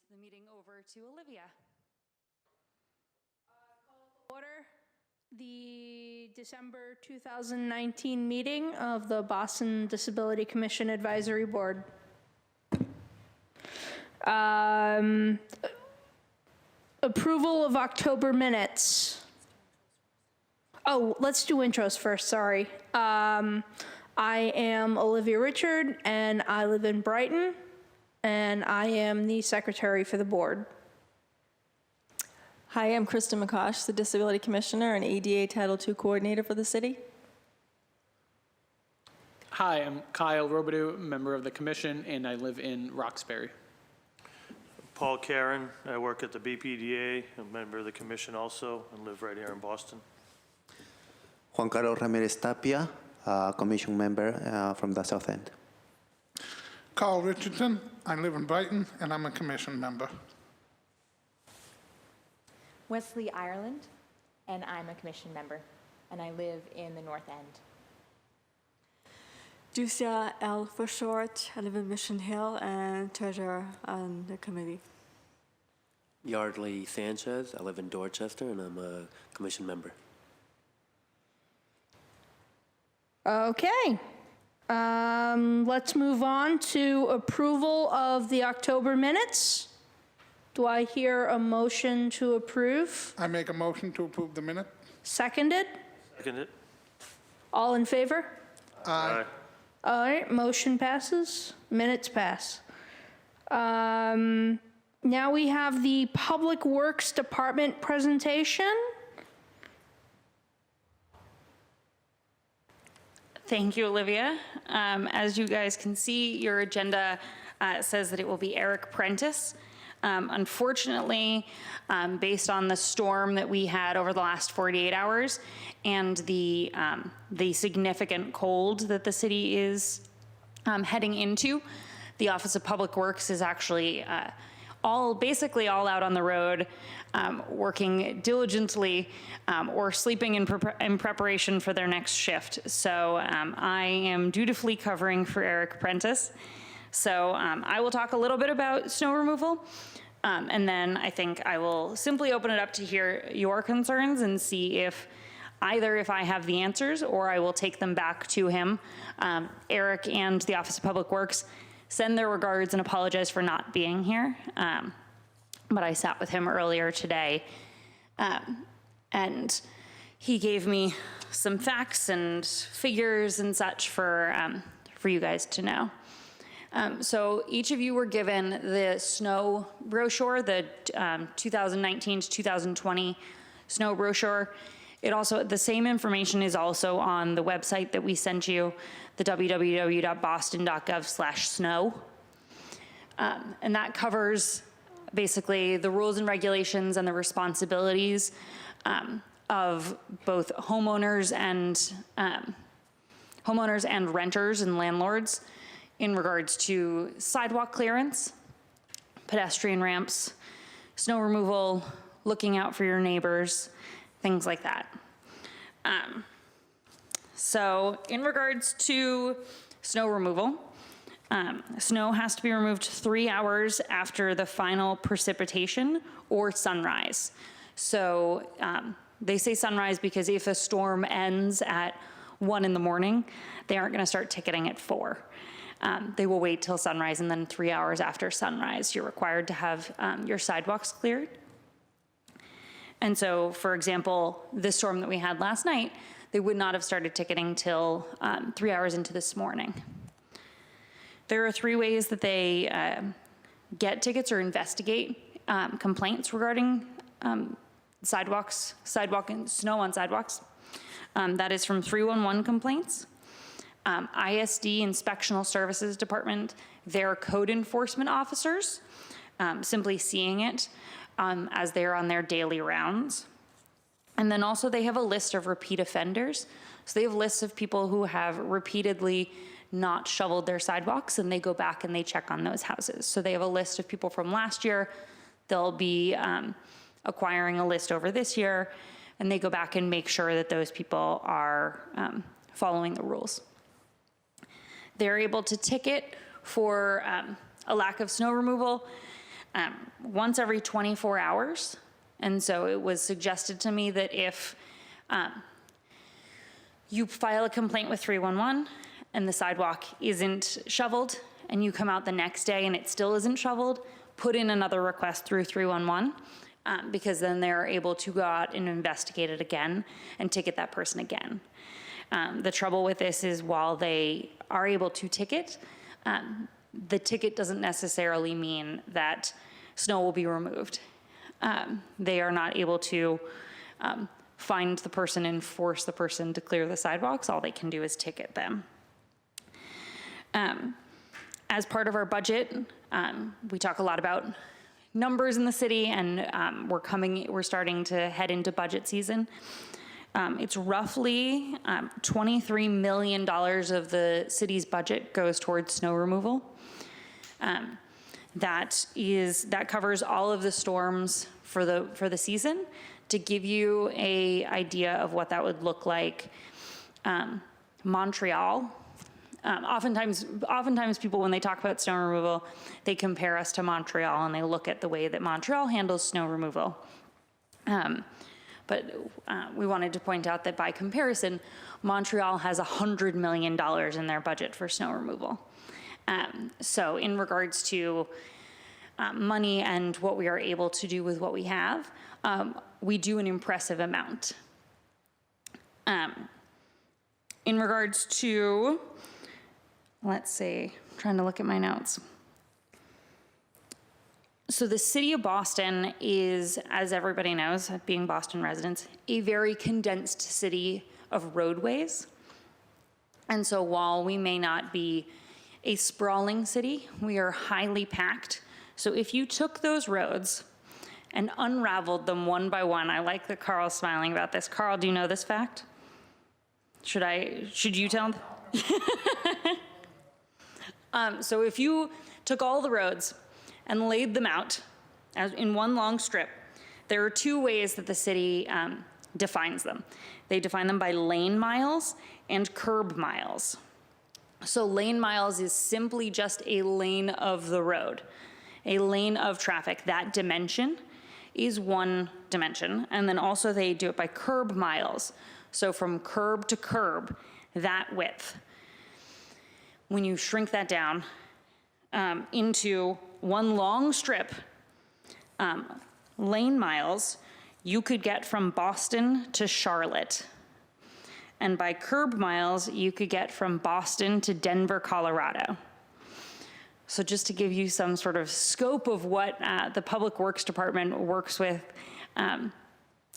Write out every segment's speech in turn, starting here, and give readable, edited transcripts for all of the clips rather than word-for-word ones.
the meeting over to Olivia. Order the December 2019 meeting of the Boston Disability Commission Advisory Board. Approval of October minutes. Oh, let's do intros first, sorry. I am Olivia Richard, and I live in Brighton, and I am the secretary for the board. Hi, I'm Kristen McCosh, the Disability Commissioner and ADA Title II Coordinator for the city. Hi, I'm Kyle Robidoux, member of the commission, and I live in Roxbury. Paul Karen, I work at the BPDA, a member of the commission also, and live right here in Boston. Juan Carlos Ramirez Tapia, commission member from the South End. Carl Richardson, I live in Brighton, and I'm a commission member. Wesley Ireland, and I'm a commission member, and I live in the North End. Ducia L. for short. I live in Mission Hill and treasurer on the committee. Yardley Sanchez. I live in Dorchester and I'm a commission member. Okay. Let's move on to approval of the October minutes. Do I hear a motion to approve? I make a motion to approve the minute. Seconded? Second it? All in favor? Aye. All right, motion passes, minutes pass. Now we have the Public Works Department presentation. Thank you, Olivia. As you guys can see, your agenda says that it will be Eric Prentice. Unfortunately, based on the storm that we had over the last 48 hours and the significant cold that the city is heading into, the Office of Public Works is actually basically all out on the road, working diligently or sleeping in preparation for their next shift. So I am dutifully covering for Eric Prentice. So I will talk a little bit about snow removal, and then I think I will simply open it up to hear your concerns and see if I have the answers or I will take them back to him. Eric and the Office of Public Works send their regards and apologize for not being here, but I sat with him earlier today, and he gave me some facts and figures and such for you guys to know. So each of you were given the snow brochure, the 2019 to 2020 snow brochure. The same information is also on the website that we sent you, the www.boston.gov/snow. And that covers basically the rules and regulations and the responsibilities of both homeowners and renters and landlords in regards to sidewalk clearance, pedestrian ramps, snow removal, looking out for your neighbors, things like that. So in regards to snow removal, snow has to be removed 3 hours after the final precipitation or sunrise. So they say sunrise because if a storm ends at 1 in the morning, they aren't gonna start ticketing at 4. They will wait till sunrise, and then 3 hours after sunrise, you're required to have your sidewalks cleared. And so, for example, this storm that we had last night, they would not have started ticketing till 3 hours into this morning. There are 3 ways that they get tickets or investigate complaints regarding sidewalk and snow on sidewalks. That is from 311 complaints, ISD Inspectional Services Department, their code enforcement officers, simply seeing it as they're on their daily rounds. And then also they have a list of repeat offenders. So they have lists of people who have repeatedly not shoveled their sidewalks, and they go back and they check on those houses. So they have a list of people from last year. They'll be acquiring a list over this year, and they go back and make sure that those people are following the rules. They're able to ticket for a lack of snow removal once every 24 hours. And so it was suggested to me that if you file a complaint with 311 and the sidewalk isn't shoveled, and you come out the next day and it still isn't shoveled, put in another request through 311, because then they're able to go out and investigate it again and ticket that person again. The trouble with this is while they are able to ticket, the ticket doesn't necessarily mean that snow will be removed. They are not able to find the person and force the person to clear the sidewalks. All they can do is ticket them. As part of our budget, we talk a lot about numbers in the city, and we're starting to head into budget season. It's roughly $23 million of the city's budget goes towards snow removal. That covers all of the storms for the season. To give you an idea of what that would look like, Montreal. Oftentimes people, when they talk about snow removal, they compare us to Montreal and they look at the way that Montreal handles snow removal. But we wanted to point out that by comparison, Montreal has $100 million in their budget for snow removal. So in regards to money and what we are able to do with what we have, we do an impressive amount. In regards to, let's see, I'm trying to look at my notes. So the city of Boston is, as everybody knows, being Boston residents, a very condensed city of roadways. And so while we may not be a sprawling city, we are highly packed. So if you took those roads and unraveled them one by one, I like that Carl's smiling about this. Carl, do you know this fact? Should you tell? So if you took all the roads and laid them out as in one long strip, there are two ways that the city defines them. They define them by lane miles and curb miles. So lane miles is simply just a lane of the road, a lane of traffic. That dimension is one dimension. And then also they do it by curb miles. So from curb to curb, that width. When you shrink that down into one long strip, lane miles, you could get from Boston to Charlotte. And by curb miles, you could get from Boston to Denver, Colorado. So just to give you some sort of scope of what the Public Works Department works with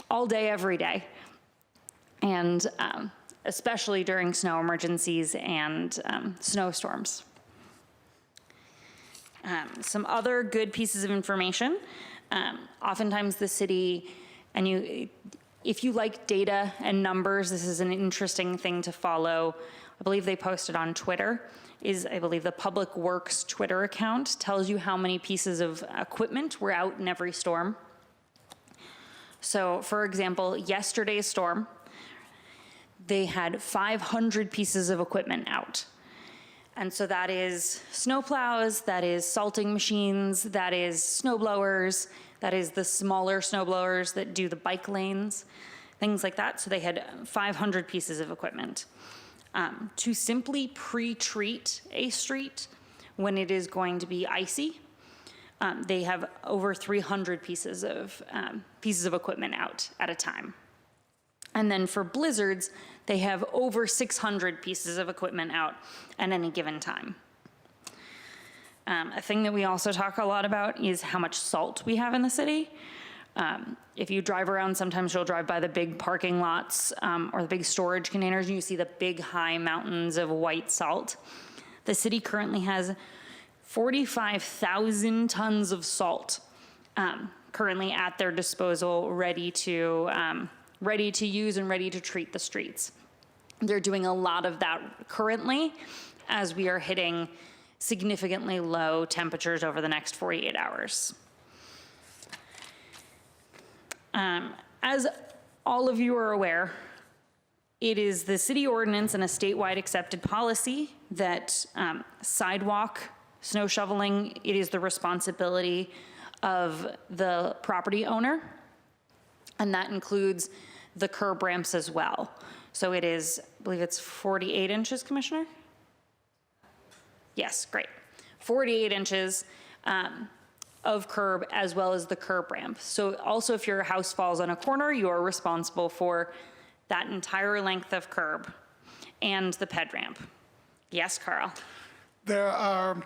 all day, every day. And especially during snow emergencies and snowstorms. Some other good pieces of information. Oftentimes the city, and if you like data and numbers, this is an interesting thing to follow. I believe they posted on Twitter, I believe the Public Works Twitter account tells you how many pieces of equipment were out in every storm. So for example, yesterday's storm, they had 500 pieces of equipment out. And so that is snowplows, that is salting machines, that is snow blowers, that is the smaller snow blowers that do the bike lanes, things like that. So they had 500 pieces of equipment. To simply pre-treat a street when it is going to be icy, they have over 300 pieces of equipment out at a time. And then for blizzards, they have over 600 pieces of equipment out at any given time. A thing that we also talk a lot about is how much salt we have in the city. If you drive around, sometimes you'll drive by the big parking lots or the big storage containers, and you see the big high mountains of white salt. The city currently has 45,000 tons of salt currently at their disposal, ready to use and ready to treat the streets. They're doing a lot of that currently as we are hitting significantly low temperatures over the next 48 hours. As all of you are aware, it is the city ordinance and a statewide accepted policy that sidewalk snow shoveling, it is the responsibility of the property owner, and that includes the curb ramps as well. So it is, I believe it's 48 inches, Commissioner? Yes, great. 48 inches of curb as well as the curb ramp. So also if your house falls on a corner, you are responsible for that entire length of curb and the ped ramp. Yes, Carl? There are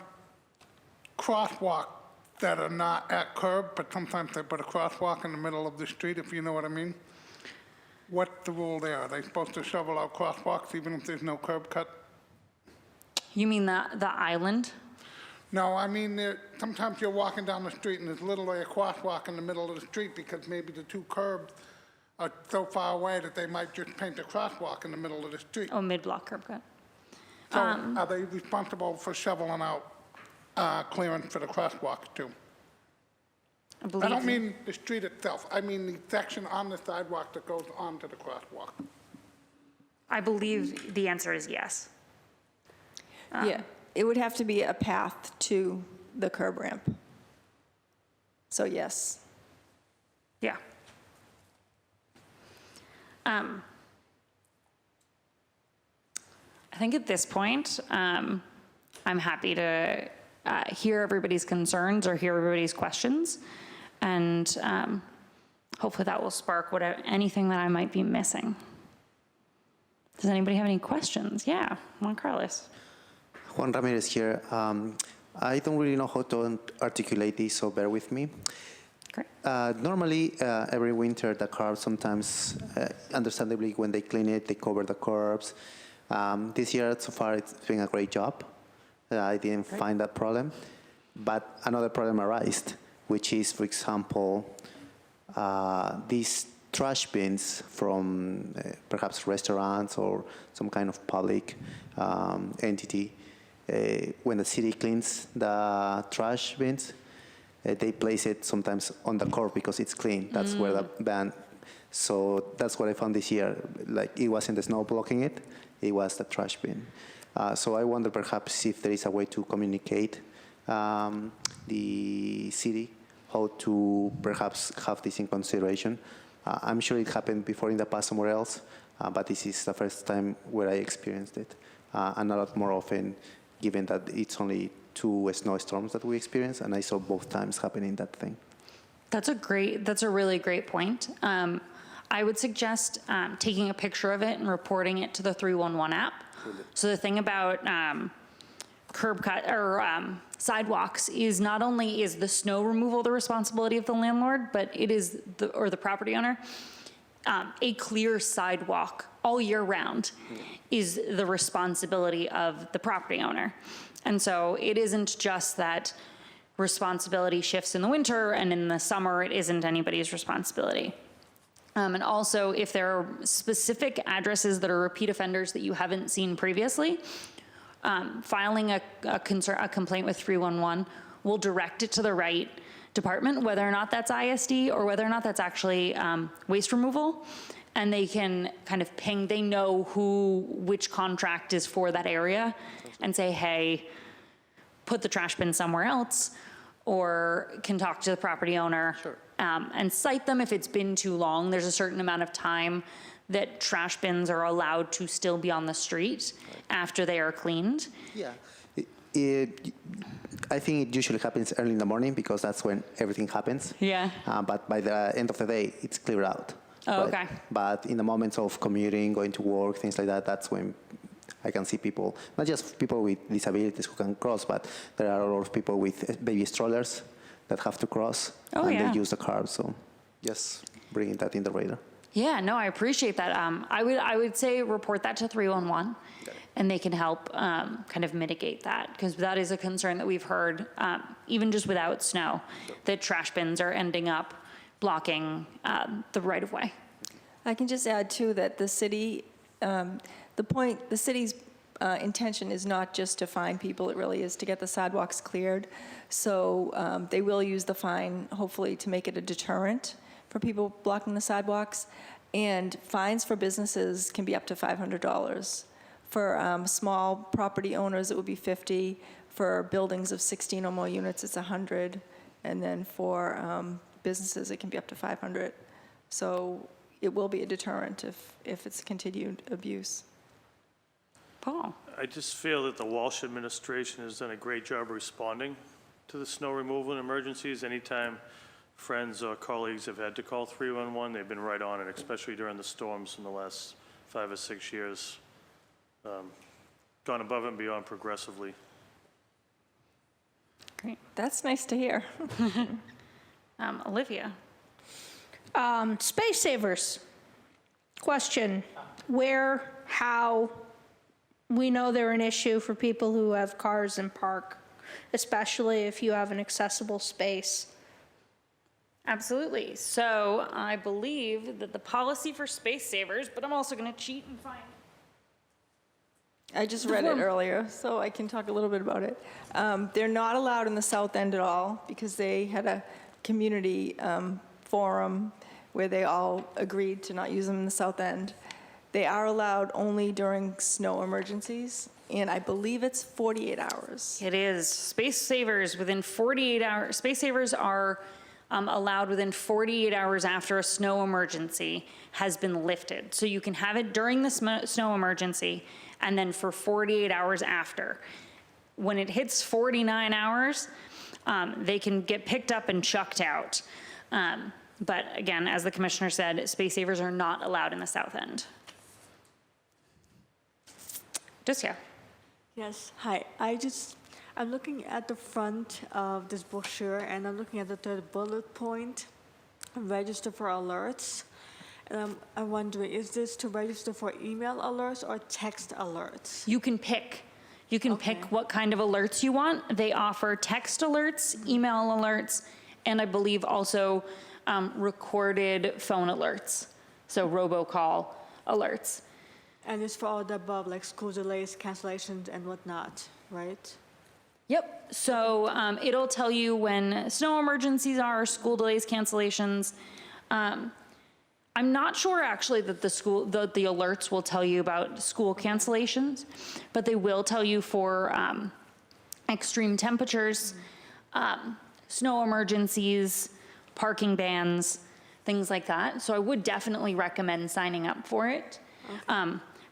crosswalks that are not at curb, but sometimes they put a crosswalk in the middle of the street, if you know what I mean. What's the rule there? Are they supposed to shovel out crosswalks even if there's no curb cut? You mean the island? No, I mean, sometimes you're walking down the street and there's literally a crosswalk in the middle of the street because maybe the two curbs are so far away that they might just paint a crosswalk in the middle of the street. Oh, mid-block curb cut. So are they responsible for shoveling out clearance for the crosswalks too? I don't mean the street itself. I mean the section on the sidewalk that goes onto the crosswalk. I believe the answer is yes. Yeah, it would have to be a path to the curb ramp. So yes. Yeah. I think at this point, I'm happy to hear everybody's concerns or hear everybody's questions. And hopefully that will spark anything that I might be missing. Does anybody have any questions? Yeah, Juan Carlos. Juan Ramirez here. I don't really know how to articulate this, so bear with me. Great. Normally, every winter, the curbs sometimes, understandably, when they clean it, they cover the curbs. This year, so far, it's doing a great job. I didn't find that problem. But another problem arose, which is, for example, these trash bins from perhaps restaurants or some kind of public entity. When the city cleans the trash bins, they place it sometimes on the curb because it's clean. That's where the ban. So that's what I found this year. Like, it wasn't the snow blocking it, it was the trash bin. So I wonder perhaps if there is a way to communicate the city how to perhaps have this in consideration. I'm sure it happened before in the past somewhere else, but this is the first time where I experienced it, and a lot more often, given that it's only 2 snowstorms that we experienced, and I saw both times happening that thing. That's a really great point. I would suggest taking a picture of it and reporting it to the 311 app. So the thing about curb cut or sidewalks is not only is the snow removal the responsibility of the landlord, but it is the property owner. A clear sidewalk all year round is the responsibility of the property owner. And so it isn't just that responsibility shifts in the winter and in the summer it isn't anybody's responsibility. And also, if there are specific addresses that are repeat offenders that you haven't seen previously, filing a complaint with 311 will direct it to the right department, whether or not that's ISD or whether or not that's actually waste removal. And they can kind of ping, they know which contract is for that area and say, hey, put the trash bin somewhere else, or can talk to the property owner. Sure. And cite them if it's been too long. There's a certain amount of time that trash bins are allowed to still be on the street after they are cleaned. Yeah. I think it usually happens early in the morning because that's when everything happens. Yeah. But by the end of the day, it's cleared out. Oh, right? okay. But in the moments of commuting, going to work, things like that, that's when I can see people, not just people with disabilities who can cross, but there are a lot of people with baby strollers that have to cross, and yeah. they use the car. So just bringing that in the radar. Yeah, no, I appreciate that. I would say report that to 311, and they can help kind of mitigate that, because that is a concern that we've heard, even just without snow, that trash bins are ending up blocking the right-of-way. I can just add, too, that the city, the city's intention is not just to fine people, it really is to get the sidewalks cleared. So they will use the fine, hopefully, to make it a deterrent for people blocking the sidewalks. And fines for businesses can be up to $500. For small property owners, it would be $50. For buildings of 16 or more units, it's $100. And then for businesses, it can be up to 500. So it will be a deterrent if it's continued abuse. Paul? I just feel that the Walsh administration has done a great job responding to the snow removal and emergencies. Anytime friends or colleagues have had to call 311, they've been right on it, especially during the storms in the last 5 or 6 years. Gone above and beyond progressively. Great. That's nice to hear. Olivia? Space savers. Question, where, how? We know they're an issue for people who have cars and park, especially if you have an accessible space. Absolutely. So I believe that the policy for space savers, but I'm also going to cheat and find. I just read it earlier, so I can talk a little bit about it. They're not allowed in the south end at all because they had a community forum where they all agreed to not use them in the south end. They are allowed only during snow emergencies, and I believe it's 48 hours. It is. Space savers within 48 hours. Space savers are allowed within 48 hours after a snow emergency has been lifted. So you can have it during the snow emergency and then for 48 hours after. When it hits 49 hours, they can get picked up and chucked out. But again, as the commissioner said, space savers are not allowed in the south end. Jessica. Yes, hi. I'm looking at the front of this brochure, and I'm looking at the third bullet point, register for alerts. And I'm wondering, is this to register for email alerts or text alerts? You can pick. You can pick what kind of alerts you want. They offer text alerts, email alerts, and I believe also recorded phone alerts, so robocall alerts. And it's for all the above, like school delays, cancellations, and whatnot, right? Yep. So it'll tell you when snow emergencies are, school delays, cancellations. I'm not sure actually that the alerts will tell you about school cancellations, but they will tell you for extreme temperatures, snow emergencies, parking bans, things like that. So I would definitely recommend signing up for it.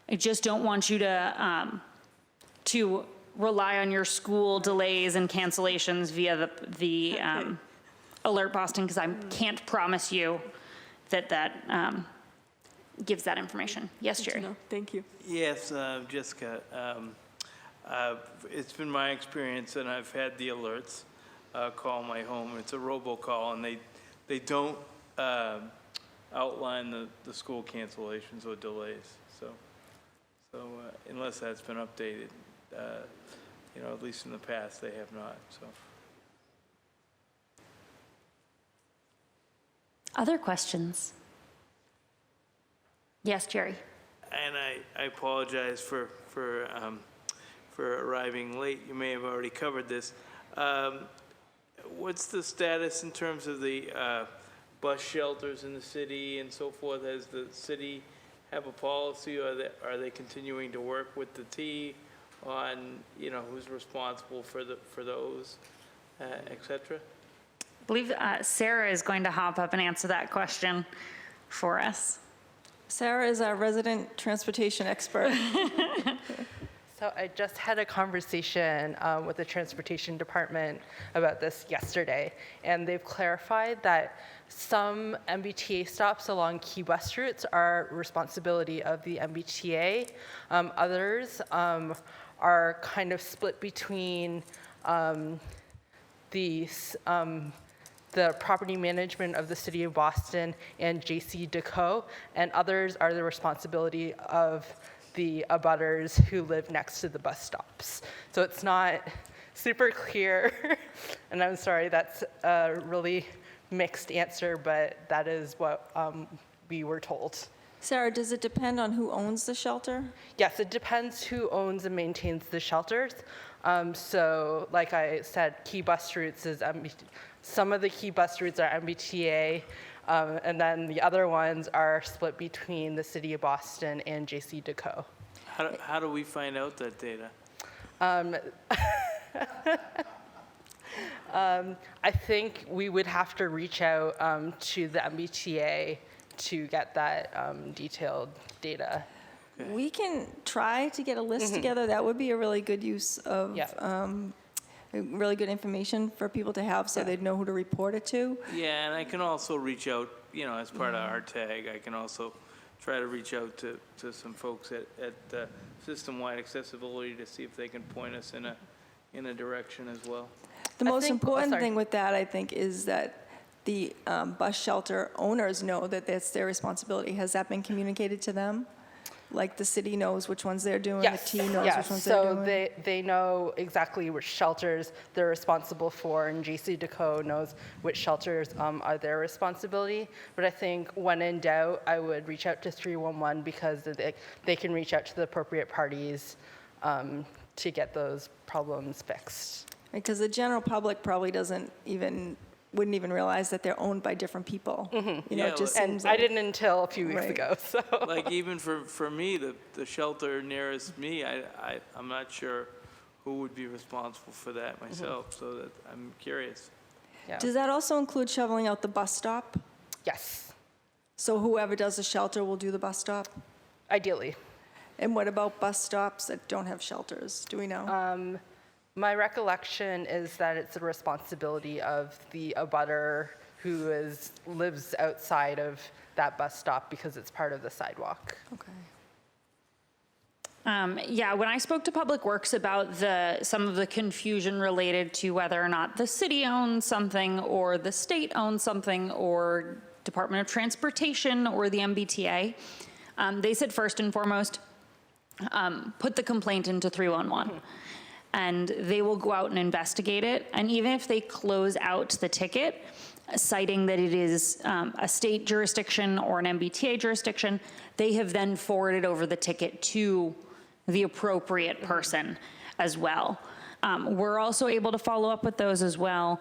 I just don't want you to rely on your school delays and cancellations via the Alert Boston, because I can't promise you that gives that information. Yes, Jerry? No, thank you. Yes, Jessica. It's been my experience, and I've had the alerts call my home. It's a robocall, and they don't outline the school cancellations or delays. So unless that's been updated, at least in the past, they have not. So. Other questions? Yes, Jerry? And I apologize for arriving late. You may have already covered this. What's the status in terms of the bus shelters in the city and so forth? Has the city have a policy, or are they continuing to work with the T on who's responsible for those, et cetera? I believe Sarah is going to hop up and answer that question for us. Sarah is our resident transportation expert. So I just had a conversation with the transportation department about this yesterday, and they've clarified that some MBTA stops along Key West routes are responsibility of the MBTA. Others are kind of split between the property management of the city of Boston and J.C. Decaux, and others are the responsibility of the abutters who live next to the bus stops. So it's not super clear, and I'm sorry, that's a really mixed answer, but that is what we were told. Sarah, does it depend on who owns the shelter? Yes, it depends who owns and maintains the shelters. So like I said, Key Bus Routes is some of the Key Bus Routes are MBTA, and then the other ones are split between the city of Boston and J.C. Decaux. How do we find out that data? I think we would have to reach out to the MBTA to get that detailed data. We can try to get a list together. That would be a really good use of, Yeah. really good information for people to have so they'd know who to report it to. Yeah, and I can also reach out, you know, as part of our tag, I can also try to reach out to some folks at System-Wide Accessibility to see if they can point us in a direction as well. The most think- important sorry. thing with that, I think, is that the bus shelter owners know that that's their responsibility. Has that been communicated to them? Like the city knows which ones they're doing, the Yes, T knows yes. which ones they're So doing? they know exactly which shelters they're responsible for, and JC Deco knows which shelters are their responsibility. But I think when in doubt, I would reach out to 311 because they can reach out to the appropriate parties to get those problems fixed. Because the general public probably wouldn't even realize that they're owned by different people. You know, Yeah, it just And seems I like, didn't until a few weeks Right. ago, so. Like even for me, the shelter nearest me, I'm not sure who would be responsible for that myself, so that I'm curious. Yeah. does that also include shoveling out the bus stop? Yes, So whoever does the shelter will do the bus stop? ideally. And what about bus stops that don't have shelters? Do we know? My recollection is that it's the responsibility of the abutter who lives outside of that bus stop because it's part of the sidewalk. Okay. Yeah, when I spoke to Public Works about some of the confusion related to whether or not the city owns something or the state owns something or Department of Transportation or the MBTA, they said first and foremost, put the complaint into 311. And they will go out and investigate it. And even if they close out the ticket, citing that it is a state jurisdiction or an MBTA jurisdiction, they have then forwarded over the ticket to the appropriate person as well. We're also able to follow up with those as well.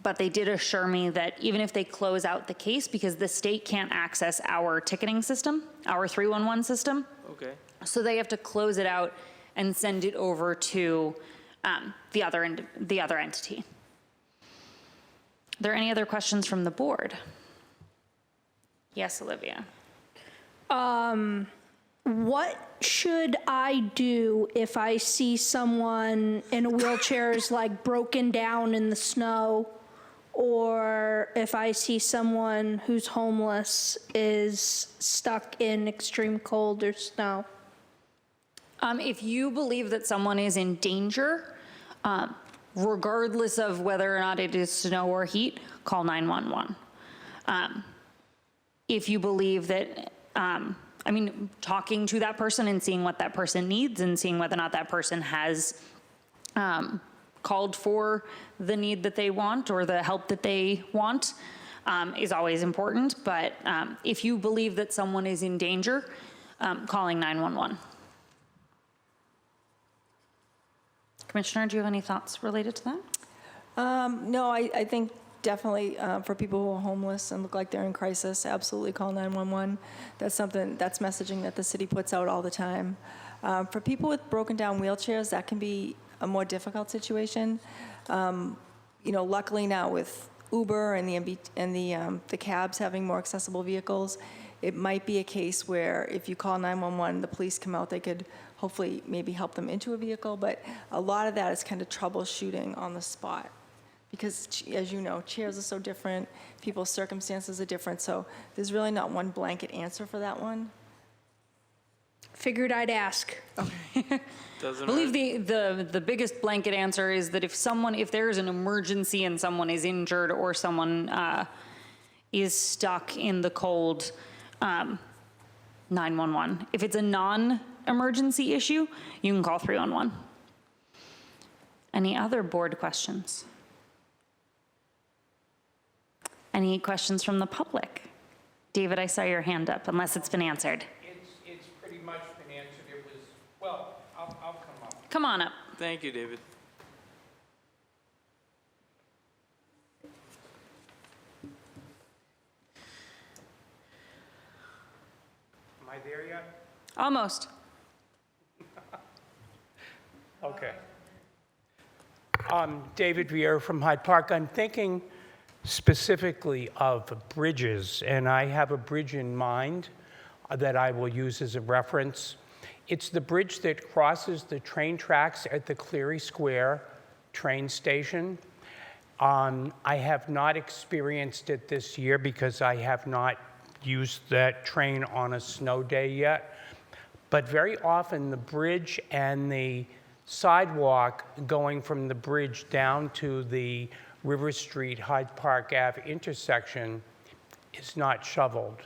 But they did assure me that even if they close out the case, because the state can't access our ticketing system, our 311 system, Okay. so they have to close it out and send it over to the other entity. Are there any other questions from the board? Yes, Olivia. What should I do if I see someone in a wheelchair is like broken down in the snow, or if I see someone who's homeless is stuck in extreme cold or snow? If you believe that someone is in danger, regardless of whether or not it is snow or heat, call 911. If you believe that, talking to that person and seeing what that person needs and seeing whether or not that person has called for the need that they want or the help that they want is always important. But if you believe that someone is in danger, calling 911. Commissioner, do you have any thoughts related to that? No, I think definitely for people who are homeless and look like they're in crisis, absolutely call 911. That's messaging that the city puts out all the time. For people with broken down wheelchairs, that can be a more difficult situation. Luckily now with Uber and the cabs having more accessible vehicles, it might be a case where if you call 911, the police come out, they could hopefully maybe help them into a vehicle, but a lot of that is kind of troubleshooting on the spot. Because as you know, chairs are so different, people's circumstances are different, so there's really not one blanket answer for that one. Figured I'd ask. I Doesn't believe the biggest blanket answer is that if there is an emergency and someone is injured or someone is stuck in the cold, 911. If it's a non-emergency issue, you can call 311. Any other board questions? Any questions from the public? David, I saw your hand up, unless it's been answered. It's pretty much been answered. It was, well, I'll come up. Come on up. Thank you, David. Am I there yet? Almost. Okay. David Vieira from Hyde Park. I'm thinking specifically of bridges, and I have a bridge in mind that I will use as a reference. It's the bridge that crosses the train tracks at the Cleary Square train station. I have not experienced it this year because I have not used that train on a snow day yet. But very often the bridge and the sidewalk going from the bridge down to the River Street, Hyde Park Ave intersection is not shoveled.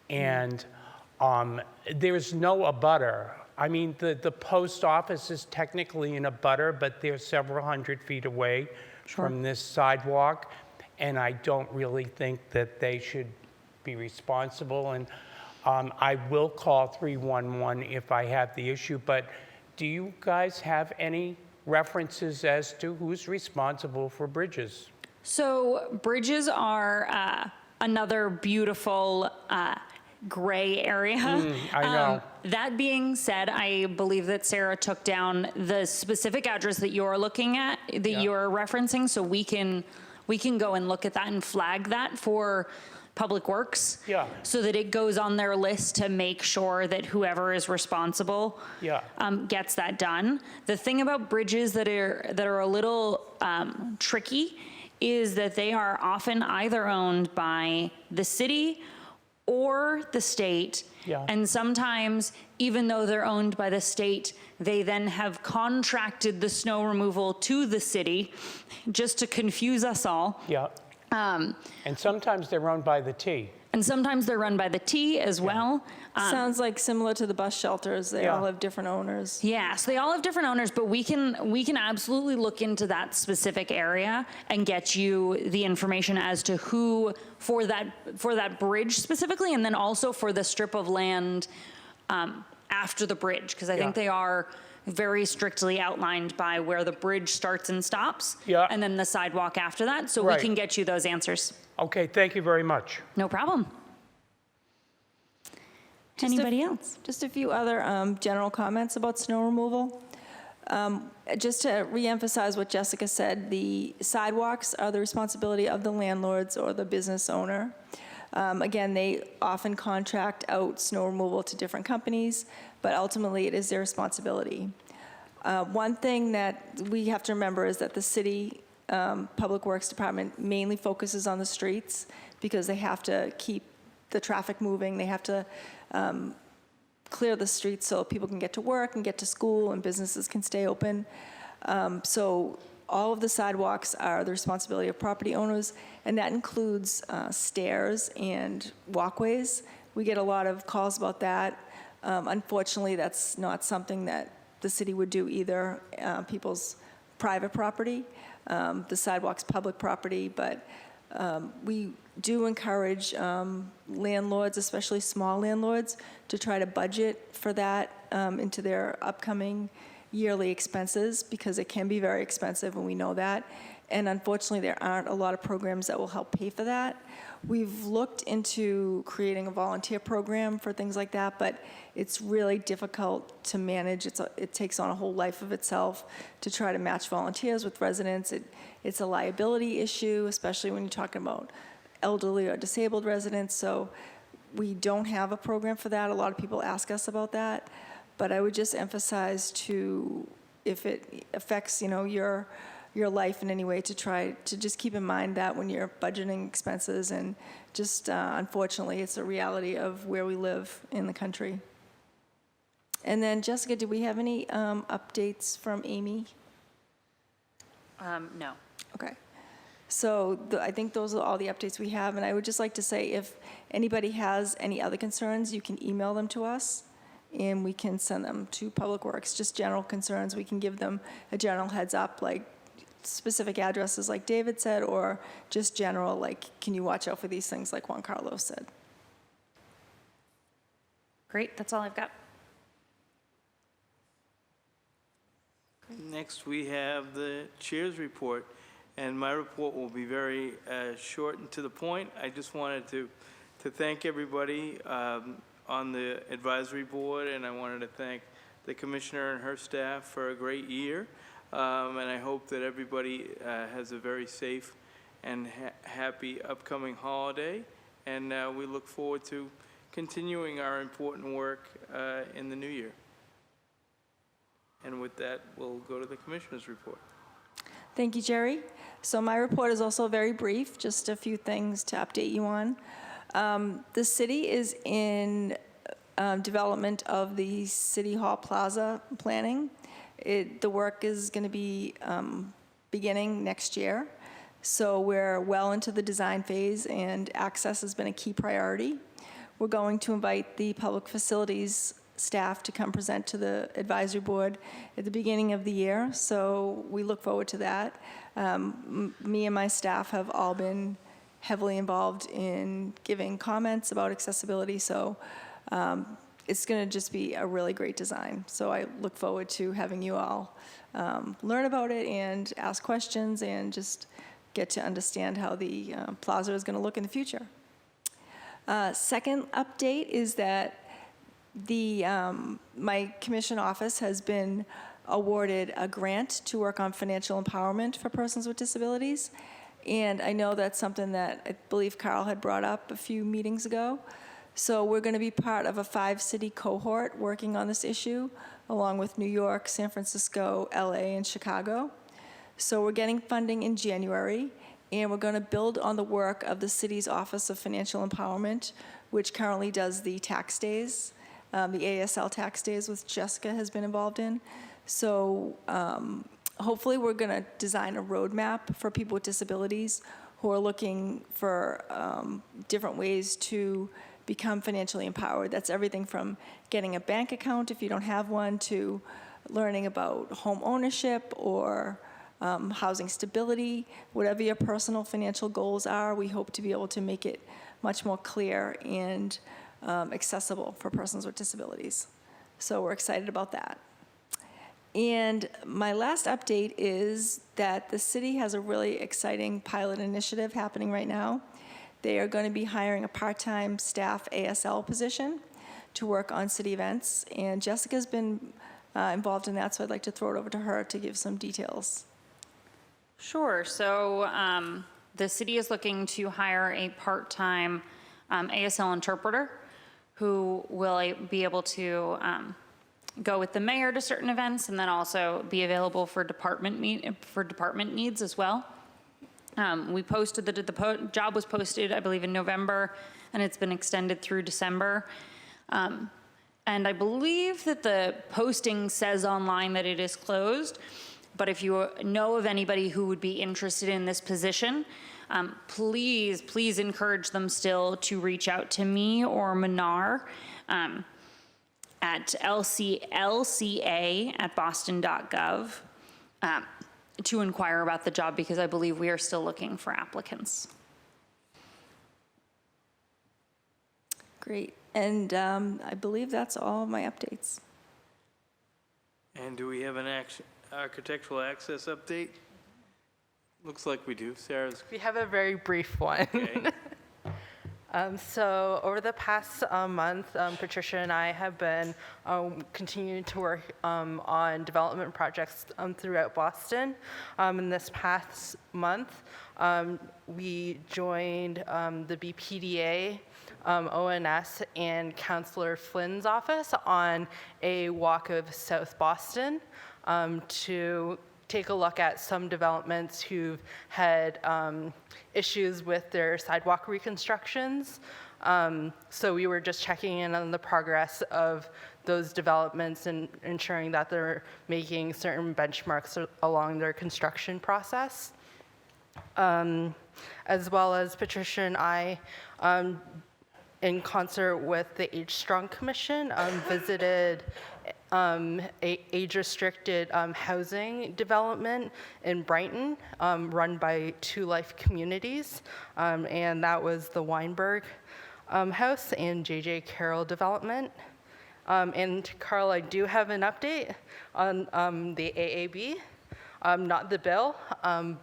And there's no abutter. I mean, the post office is technically in a butter, but they're several hundred feet away from this sidewalk, and I don't really think that they should be responsible. And I will call 311 if I have the issue, but do you guys have any references as to who's responsible for bridges? So bridges are another beautiful gray area. I know. That being said, I believe that Sarah took down the specific address that you're looking at, that you're referencing, so we can go and look at that and flag that for Public Works. Yeah. So that it goes on their list to make sure that whoever is responsible gets that done. The thing about bridges that are a little tricky is that they are often either owned by the city or the state. Yeah. And sometimes, even though they're owned by the state, they then have contracted the snow removal to the city, just to confuse us all. Yeah. And sometimes they're owned by the T. And sometimes they're run by the T as well. Sounds like similar to the bus shelters. They all have different owners. Yes, they all have different owners, but we can absolutely look into that specific area and get you the information as to who for that bridge specifically, and then also for the strip of land after the bridge, because I think they are very strictly outlined by where the bridge starts and stops, and then the sidewalk after that. So we can get you those answers. Okay, thank you very much. No problem. Anybody else? Just a few other general comments about snow removal. Just to reemphasize what Jessica said, the sidewalks are the responsibility of the landlords or the business owner. Again, they often contract out snow removal to different companies, but ultimately it is their responsibility. One thing that we have to remember is that the city Public Works Department mainly focuses on the streets because they have to keep the traffic moving. They have to clear the streets so people can get to work and get to school and businesses can stay open. So all of the sidewalks are the responsibility of property owners, and that includes stairs and walkways. We get a lot of calls about that. Unfortunately, that's not something that the city would do either. People's private property, the sidewalk's public property, but we do encourage landlords, especially small landlords, to try to budget for that into their upcoming yearly expenses, because it can be very expensive, and we know that. And unfortunately, there aren't a lot of programs that will help pay for that. We've looked into creating a volunteer program for things like that, but it's really difficult to manage. It takes on a whole life of itself to try to match volunteers with residents. It's a liability issue, especially when you're talking about elderly or disabled residents. So we don't have a program for that. A lot of people ask us about that. But I would just emphasize if it affects, your life in any way, to try to just keep in mind that when you're budgeting expenses, and just unfortunately, it's a reality of where we live in the country. And then, Jessica, do we have any updates from Amy? No. Okay. So I think those are all the updates we have. And I would just like to say, if anybody has any other concerns, you can email them to us, and we can send them to Public Works. Just general concerns, we can give them a general heads up, like specific addresses like David said, or just general, like, can you watch out for these things, like Juan Carlos said. Great, that's all I've got. Next, we have the chair's report, and my report will be very short and to the point. I just wanted to thank everybody on the advisory board, and I wanted to thank the commissioner and her staff for a great year. And I hope that everybody has a very safe and happy upcoming holiday. And we look forward to continuing our important work in the new year. And with that, we'll go to the Commissioner's report. Thank you, Jerry. So my report is also very brief, just a few things to update you on. The city is in development of the City Hall Plaza planning. The work is going to be beginning next year. So we're well into the design phase, and access has been a key priority. We're going to invite the public facilities staff to come present to the advisory board at the beginning of the year, so we look forward to that. Me and my staff have all been heavily involved in giving comments about accessibility, so it's going to just be a really great design. So I look forward to having you all learn about it and ask questions and just get to understand how the plaza is going to look in the future. Second update is that my commission office has been awarded a grant to work on financial empowerment for persons with disabilities. And I know that's something that I believe Carl had brought up a few meetings ago. So we're going to be part of a 5-city cohort working on this issue, along with New York, San Francisco, LA, and Chicago. So we're getting funding in January, and we're going to build on the work of the city's Office of Financial Empowerment, which currently does the tax days, the ASL tax days, which Jessica has been involved in. So hopefully we're going to design a roadmap for people with disabilities who are looking for different ways to become financially empowered. That's everything from getting a bank account if you don't have one, to learning about home ownership or housing stability. Whatever your personal financial goals are, we hope to be able to make it much more clear and accessible for persons with disabilities. So we're excited about that. And my last update is that the city has a really exciting pilot initiative happening right now. They are going to be hiring a part-time staff ASL position to work on city events, and Jessica's been involved in that, so I'd like to throw it over to her to give some details. Sure. So the city is looking to hire a part-time ASL interpreter who will be able to go with the mayor to certain events and then also be available for department needs as well. We posted the job was posted, I believe, in November, and it's been extended through December. And I believe that the posting says online that it is closed. But if you know of anybody who would be interested in this position, please encourage them still to reach out to me or Manar at lca@boston.gov to inquire about the job, because I believe we are still looking for applicants. Great. And I believe that's all of my updates. And do we have an architectural access update? Looks like we do. Sarah's. We have a very brief one. Okay. So over the past month, Patricia and I have been continuing to work on development projects throughout Boston. In this past month, we joined the BPDA, ONS, and Councillor Flynn's office on a walk of South Boston to take a look at some developments who've had issues with their sidewalk reconstructions. So we were just checking in on the progress of those developments and ensuring that they're making certain benchmarks along their construction process. As well as Patricia and I, in concert with the Age Strong Commission, visited age-restricted housing development in Brighton, run by Two Life Communities, and that was the Weinberg House and J.J. Carroll Development. And Carl, I do have an update on the AAB, not the bill,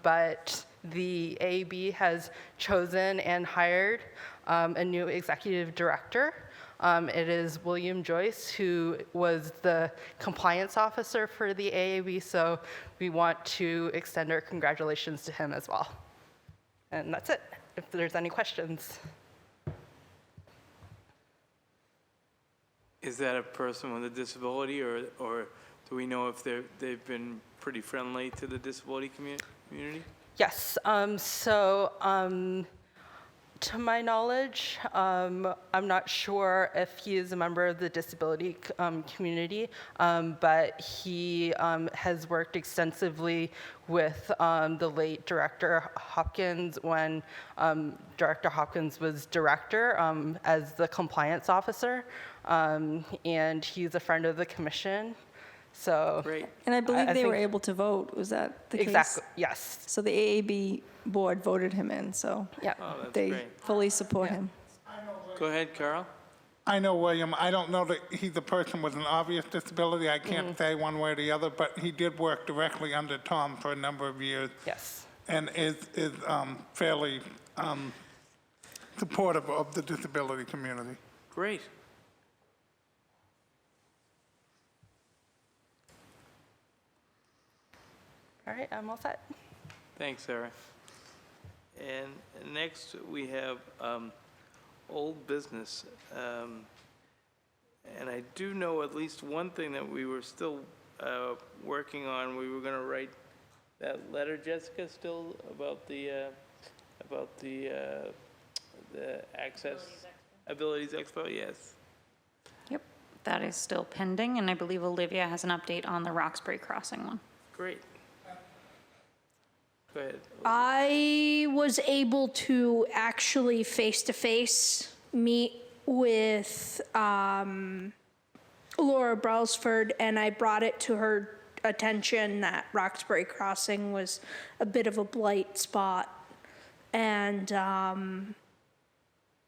but the AAB has chosen and hired a new executive director. It is William Joyce, who was the compliance officer for the AAB, so we want to extend our congratulations to him as well. And that's it, if there's any questions. Is that a person with a disability, or do we know if they've been pretty friendly to the disability community? Yes, to my knowledge, I'm not sure if he is a member of the disability community, but he has worked extensively with the late Director Hopkins when Director Hopkins was director as the compliance officer, and he's a friend of the commission. So Great. And I believe they were think- able to vote, was that the case? Exactly, yes. So the AAB board voted him in, so Yeah. Oh, that's they great. fully support him. Go ahead, Carol. I know William, I don't know that he's a person with an obvious disability, I can't say one way or the other, but he did work directly under Tom for a number of years Yes. and is fairly supportive of the disability community. Great. All right, I'm all set. Thanks, Sarah. And next, we have old business. And I do know at least one thing that we were still working on. We were going to write that letter, Jessica, still about the Access Abilities Expo, yes. Yep, that is still pending, and I believe Olivia has an update on the Roxbury Crossing one. Great. Go ahead. I was able to actually face-to-face meet with Laura Brailsford, and I brought it to her attention that Roxbury Crossing was a bit of a blight spot. And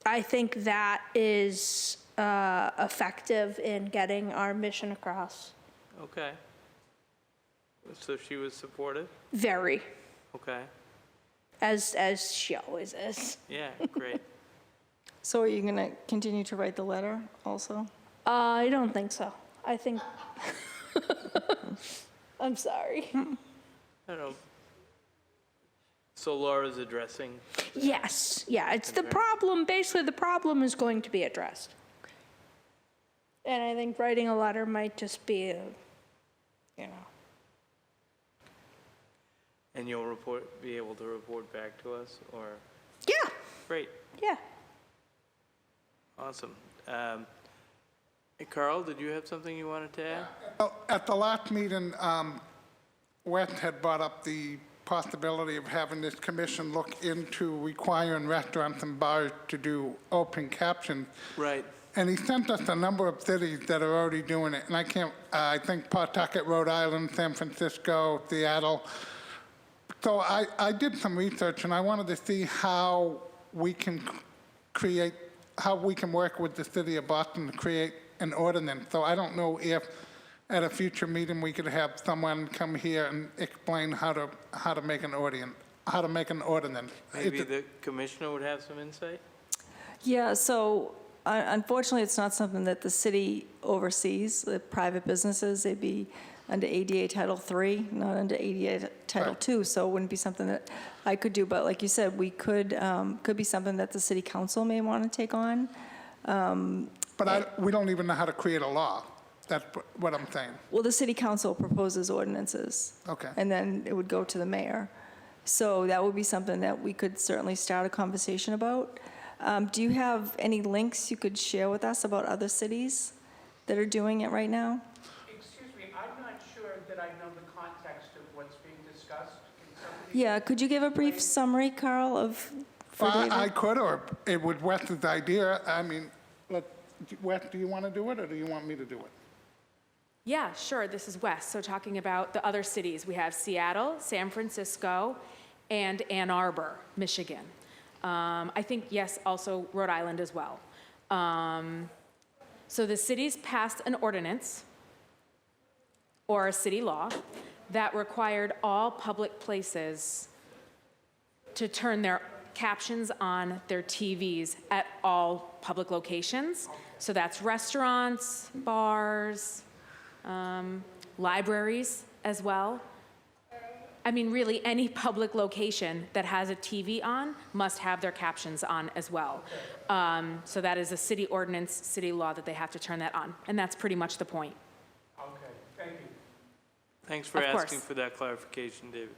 I think that is effective in getting our mission across. Okay. So she was supportive? Very, Okay. as she always is. Yeah, great. So are you going to continue to write the letter also? I don't think so. I think, I'm sorry. I don't know. So Laura's addressing, Yes, yeah, it's the problem, basically the problem is going to be addressed. And I think writing a letter might just be, and you'll be able to report back to us, or? Yeah, Great, yeah. awesome. Hey, Carl, did you have something you wanted to add? Well, at the last meeting, West had brought up the possibility of having this commission look into requiring restaurants and bars to do open captions. Right. And he sent us a number of cities that are already doing it. And I think Pawtucket, Rhode Island, San Francisco, Seattle. So I did some research and I wanted to see how we can work with the city of Boston to create an ordinance. So I don't know if at a future meeting we could have someone come here and explain how to make an ordinance. Maybe the commissioner would have some insight? Yeah, so unfortunately, it's not something that the city oversees. The private businesses, they'd be under ADA Title III, not under ADA Title II, so it wouldn't be something that I could do. But like you said, we could be something that the city council may want to take on. But we don't even know how to create a law. That's what I'm saying. Well, the city council proposes ordinances. Okay. And then it would go to the mayor. So that would be something that we could certainly start a conversation about. Do you have any links you could share with us about other cities that are doing it right now? Excuse me, I'm not sure that I know the context of what's being discussed. Yeah, could you give a brief summary, Carl, for David? I could, or it was Wes's idea. I mean, Wes, do you want to do it, or do you want me to do it? Yeah, sure. This is Wes. So talking about the other cities, we have Seattle, San Francisco, and Ann Arbor, Michigan. I think, yes, also Rhode Island as well. So the cities passed an ordinance or a city law that required all public places to turn their captions on their TVs at all public locations. So that's restaurants, bars, libraries as well. I mean, really, any public location that has a TV on must have their captions on as well. So that is a city ordinance, city law that they have to turn that on. And that's pretty much the point. Okay, thank you. Thanks for Of course. asking for that clarification, David.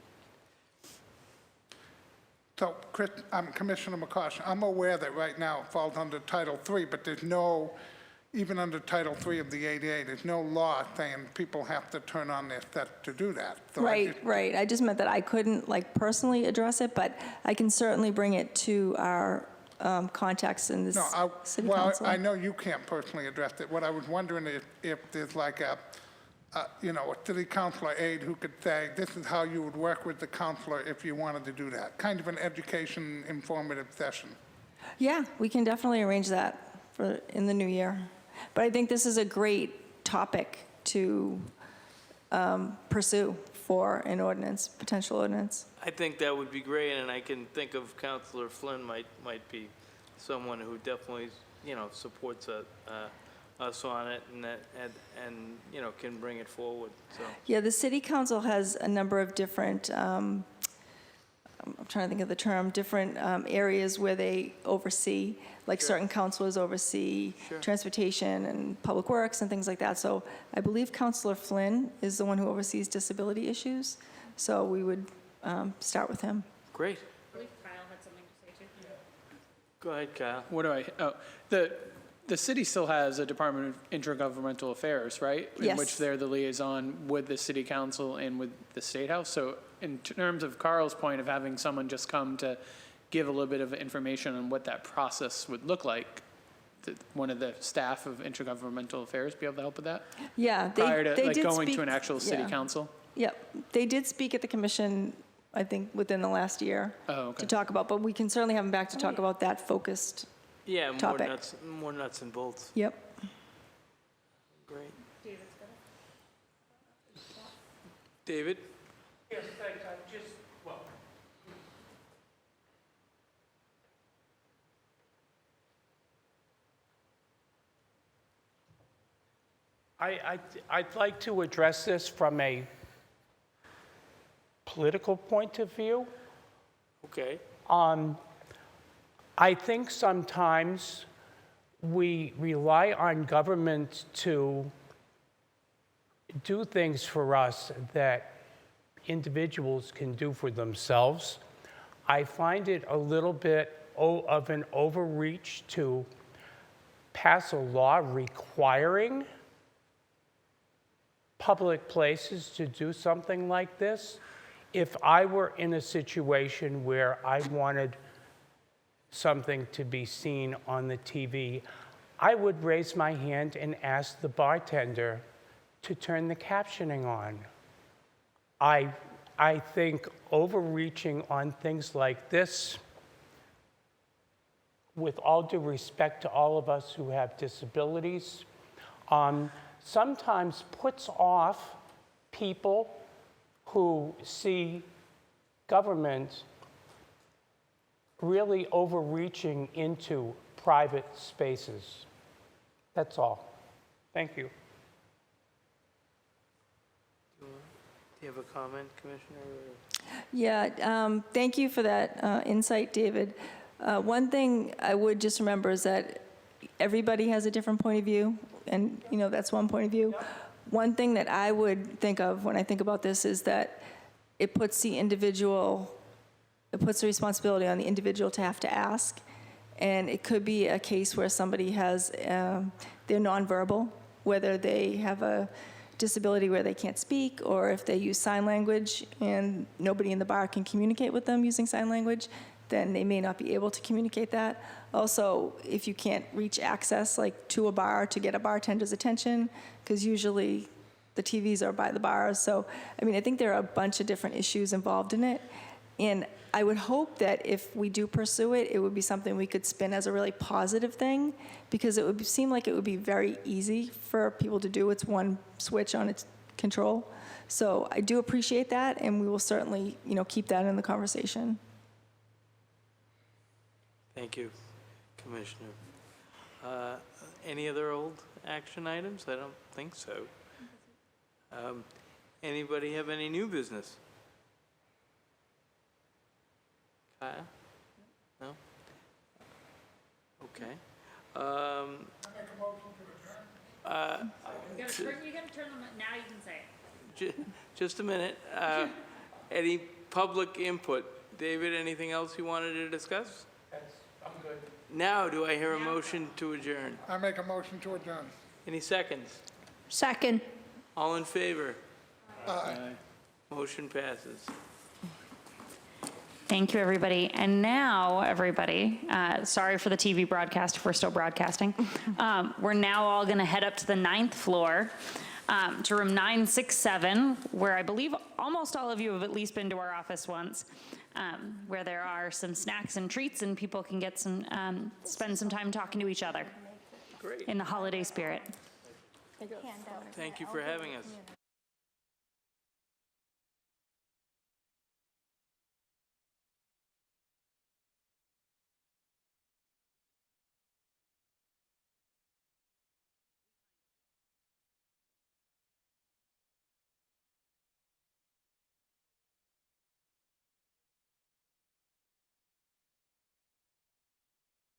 So, Commissioner McCosh, I'm aware that right now it falls under Title III, but there's no, even under Title III of the ADA, there's no law saying people have to turn on their set to do that. So Right. I just meant that I couldn't like personally address it, but I can certainly bring it to our contacts in this No, city well, council. I know you can't personally address it. What I was wondering is if there's like a city councilor aide who could say, this is how you would work with the councilor if you wanted to do that. Kind of an education, informative session. Yeah, we can definitely arrange that for in the new year. But I think this is a great topic to pursue for an ordinance, potential ordinance. I think that would be great, and I can think of Counselor Flynn might be someone who definitely, supports us on it and can bring it forward, so. Yeah, the city council has a number of different, I'm trying to think of the term, different areas where they oversee, like certain councilors oversee transportation and public works and things like that. So I believe Councilor Flynn is the one who oversees disability issues. So we would start with him. Great. I believe Kyle had something to say too. Go ahead, Kyle. What the city still has a Department of Intergovernmental Affairs, right? In Yes. which they're the liaison with the city council and with the state house. So in terms of Carl's point of having someone just come to give a little bit of information on what that process would look like, one of the staff of Intergovernmental Affairs be able to help with that? Yeah, Prior to they like did going speak, to an actual city yeah. council? Yep, they did speak at the commission, I think, within the last year Oh, okay. to talk about, but we can certainly have them back to talk about that focused. Yeah, more Topic. nuts and bolts. Yep. Great. David? Yes, thanks. I'm just, well, I'd like to address this from a political point of view. Okay. I think sometimes we rely on government to do things for us that individuals can do for themselves. I find it a little bit of an overreach to pass a law requiring public places to do something like this. If I were in a situation where I wanted something to be seen on the TV, I would raise my hand and ask the bartender to turn the captioning on. I think overreaching on things like this, with all due respect to all of us who have disabilities, sometimes puts off people who see government really overreaching into private spaces. That's all. Thank you. Do you have a comment, Commissioner? Yeah, thank you for that insight, David. One thing I would just remember is that everybody has a different point of view, and that's one point of view. One thing that I would think of when I think about this is that it puts the responsibility on the individual to have to ask, and it could be a case where somebody has, they're nonverbal, whether they have a disability where they can't speak, or if they use sign language and nobody in the bar can communicate with them using sign language, then they may not be able to communicate that. Also, if you can't reach access like to a bar to get a bartender's attention, because usually the TVs are by the bars. So, I think there are a bunch of different issues involved in it. And I would hope that if we do pursue it, it would be something we could spin as a really positive thing, because it would seem like it would be very easy for people to do. It's one switch on its control. So I do appreciate that, and we will certainly, keep that in the conversation. Thank you, Commissioner. Any other old action items? I don't think so. Anybody have any new business? Kyle? No? Okay. You can turn them, now you can say it. Just a minute. Any public input? David, anything else you wanted to discuss? I'm good. Now, do I hear a motion to adjourn? I make a motion to adjourn. Any seconds? Second. All in favor? Aye. Motion passes. Thank you, everybody. And now, everybody, sorry for the TV broadcast if we're still broadcasting. We're now all going to head up to the 9th floor to room 967, where I believe almost all of you have at least been to our office once, where there are some snacks and treats and people can get some, spend some time talking to each other Great. in the holiday spirit. Thank you for having us.